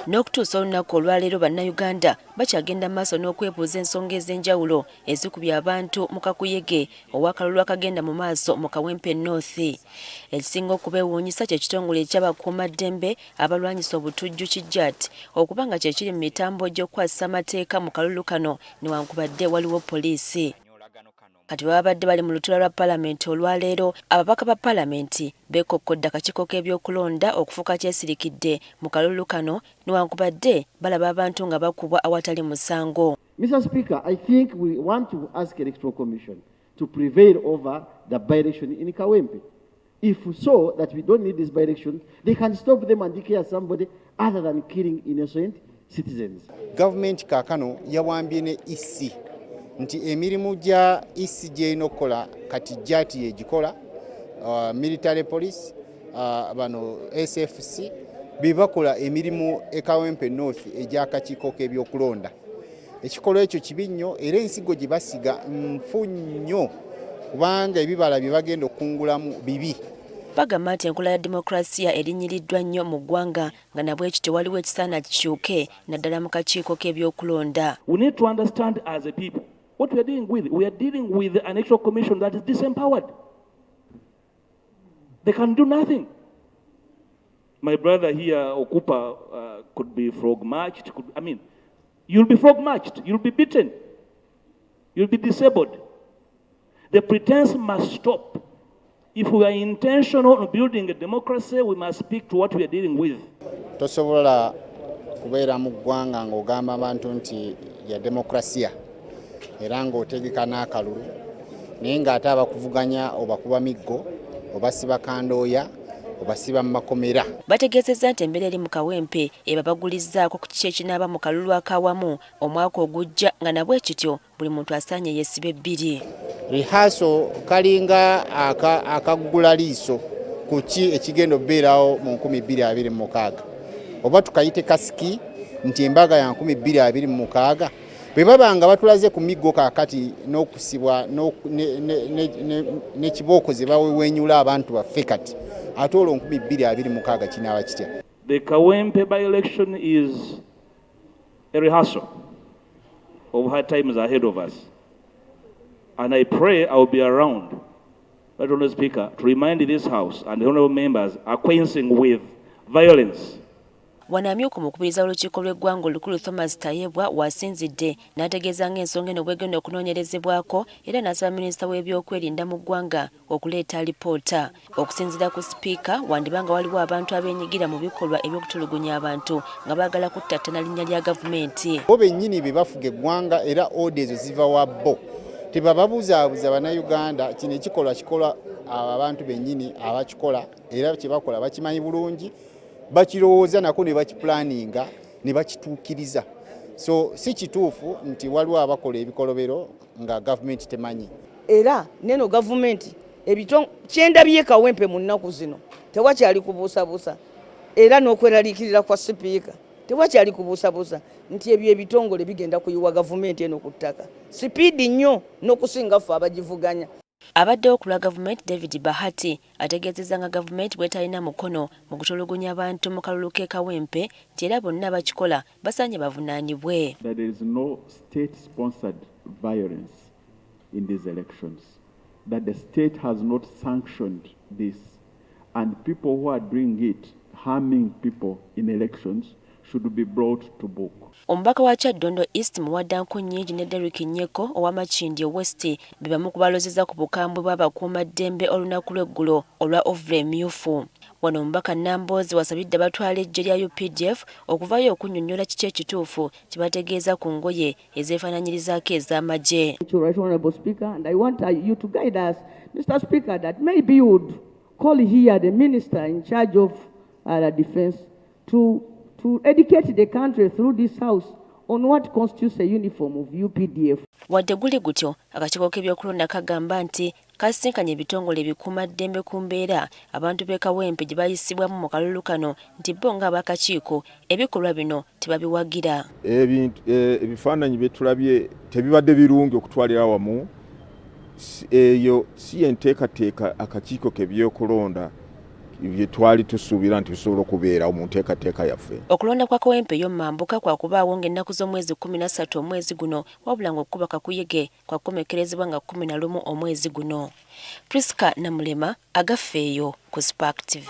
N'okutuusa olunaku olwaleero bannayuganda bakyagenda maaso n'okwebuuza ensonga ez'enjawulo ezikubye abantu mu kakuyege ow'akalulu akagenda mu maaso mu Kawempe North. Ekisinga okubeewuunyisa kye kitongole eky'abakuuma ddembe abalwanyisa obutujju kijjat okuba nga kye kiri mu mitambo gy'okukwasisa amateeka mu kalulu kano newankubadde waliwo poliisi. Kati babadde bali mu lutuula lwa Palamenti olwaleero, ababaka ba Palamenti beekokkodde akakiiko k'ebyokulonda okufuuka kyesirikidde mu kalulu kano newankubadde balaba abantu nga bakubwa awatali musango. Mr. Speaker, I think we want to ask Electoral Commission to prevail over the by-election in Kawempe. If so that we don't need this by-election, they can stop them and declare somebody other than killing innocent citizens. Government kakano yawambye ne isi nti emirimu gya isi gy'erina okukola kati jati yegikola, military police, bano SFC bibakola emirimu e Kawempe North egy'akakiiko k'ebyokulonda. Ekikolwa ekyo kibi nnyo era ensigo gye basiga nfu nnyo kubanga ebibala bye bagenda okungulamu bibi. Bagamba nti enkola ya demokrasiya erinnyiriddwa nnyo mu ggwanga nga nabwe ekyo waliwo ekisaana kikyuke naddala mu kakiiko k'ebyokulonda. We need to understand as a people what we are dealing with. We are dealing with an electoral commission that is disempowered. They can do nothing. My brother here, Okupa, could be frog-marched. You'll be frog-marched. You'll be beaten. You'll be disabled. The pretense must stop. If we are intentional on building a democracy, we must speak to what we are dealing with. Tosobola kubeera mu ggwanga ng'ogamba abantu nti ya demokrasiya era ng'otegeka n'akalulu naye ng'ate abakuvuganya obakuba miggo obasiba kandooya obasiba mu makomera. Bategeezezza nti embeera eri mu Kawempe ebabagulizzaako ku kiki ekinaaba mu kalulu akawamu omwaka ogujja nga nabwe kityo buli muntu asaanye yeesibe bbiri. Rihaso kalinga akagula liiso ku ki ekigenda obbeerawo mu 2026 oba tukayite kasiki nti embaga ya 2026 bwe babanga batulaze ku miggo kaakati n'okusibwa n'ekibooko ze bawewenyula abantu baffe kati ate olwo 2026 kinaaba kitya. The Kawempe by-election is a rehearsal of hard times ahead of us. And I pray I will be around, Honourable Speaker, to remind this House and the honourable members acquainting with violence. Wanamyuka mukubiriza olukiiko lw'eggwanga olukulu Thomas Tayebwa wasinzidde n'ategeeza ng'ensonga eno bw'egenda okunoonyerezebwako era n'asaba minisita w'ebyokwerinda mu ggwanga okuleeta alipoota. Okusinziira ku sipiika wandibanga waliwo abantu abeenyigira mu bikolwa eby'okutulugunya abantu nga baagala kuttattana linnya lya gavumenti. Bo bennyini be bafuga eggwanga era odi ezo ziva wa bo. Tebababuzaabuza bannayuganda kino ekikolwa kikolwa abantu bennyini abakikola era kye bakola bakimanyi bulungi bakirowooza nako ne bakipulaninga ne bakituukiriza. So si kituufu nti waliwo abakola ebikolobero nga gavumenti temanyi. Era neno gavumenti kyendabye Kawempe mu nnaku zino tewakyali kubuusabuusa era n'okweraliikirira kwa sipiika tewakyali kubuusabuusa nti ebyo ebitongole bigenda kuyiwa gavumenti eno ku ttaka sipiidi nnyo n'okusinga ffe abagivuganya. Abaddewo ku lwa gavumenti David Bahati ategeezezza nga gavumenti bwetalina mukono mu kutulugunya abantu mu kalulu k'e Kawempe nti era bonna bakikola basaanye bavunaanibwe. There is no state-sponsored violence in these elections. That the state has not sanctioned this, and people who are doing it, harming people in elections, should be brought to book. Omubaka wa Kyaddondo East Muwaddanku Nnyingi ne Derrick Nyeko ow'Amakindye West be bamu ku balozeza ku bukambwe bw'abakuuma ddembe olunaku lw'eggulo olwa ovule emyufu. Wano omubaka Nambooze wasabidde batwala eggye lya UPDF okuvaayo okunnyonnyola kiki ekituufu kye bategeeza ku ngoye ezeefaananyirizaako ez'amagye. Honourable Speaker, and I want you to guide us, Mr. Speaker, that maybe you would call here the minister in charge of the defence to educate the country through this house on what constitutes a uniform of UPDF. Wadde guli gutyo akakiiko k'ebyokulonda kagamba nti kasisinkanye ebitongole ebikuuma ddembe ku mbeera abantu b'e Kawempe gye bayisibwamu mu kalulu kano nti bo ng'abakakiiko ebikolwa bino tebabiwagira. Ebifaananyi bye tulabye tebibadde birungi okutwalira wamu. Eyo si enteekateeka akakiiko k'ebyokulonda bye twali tusuubira nti bisobola okubeerawo mu nteekateeka yaffe. Okulonda kwa Kawempe y'omumambuka kwa kubaawo ng'ennaku z'omwezi 13 omwezi guno, wabula ng'okukuba kakuyege kwa kukomekerezebwa nga 11 omwezi guno. Priska Namulema, agafeeyo ku Spark TV.